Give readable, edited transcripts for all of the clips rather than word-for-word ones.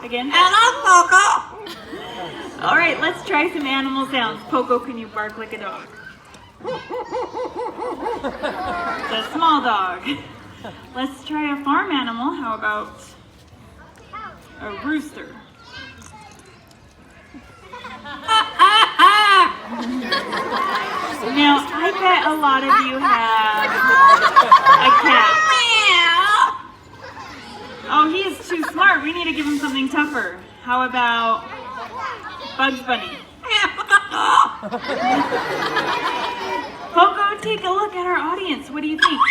Again? Hello, Poco. All right, let's try some animal sounds. Poco, can you bark like a dog? It's a small dog. Let's try a farm animal. How about a rooster? Now, I bet a lot of you have a cat. Oh, he is too smart. We need to give him something tougher. How about Bugs Bunny? Poco, take a look at our audience. What do you think?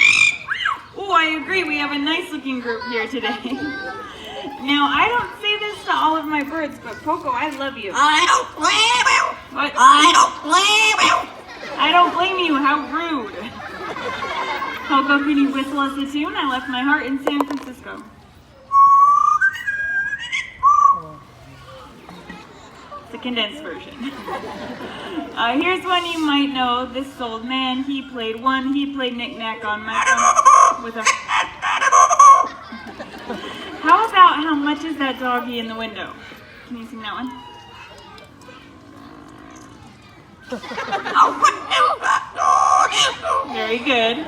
Oh, I agree. We have a nice looking group here today. Now, I don't say this to all of my birds, but Poco, I love you. I don't blame you. What? I don't blame you. I don't blame you. How rude. Poco, can you whistle us a tune? I left my heart in San Francisco. It's a condensed version. Here's one you might know. This old man, he played knick-knack on my phone with a... How about how much is that doggy in the window? Can you sing that one? Very good.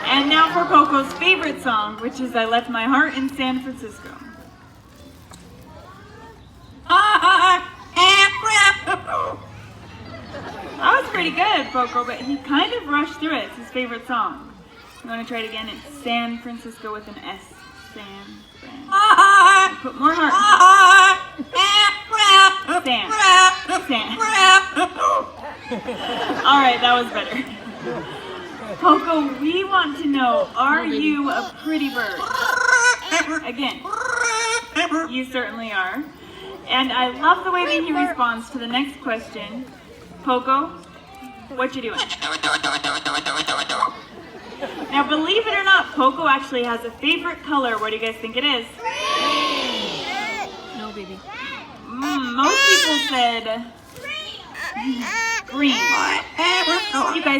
And now for Poco's favorite song, which is I Left My Heart in San Francisco. That was pretty good, Poco, but he kind of rushed through it. It's his favorite song. You want to try it again? It's San Francisco with an S. San Fran. Put more heart. San. San. All right, that was better. Poco, we want to know, are you a pretty bird? Again, you certainly are. And I love the way that he responds to the next question. Poco, what you doing? Now, believe it or not, Poco actually has a favorite color. What do you guys think it is? No, baby. Most people said green. You guys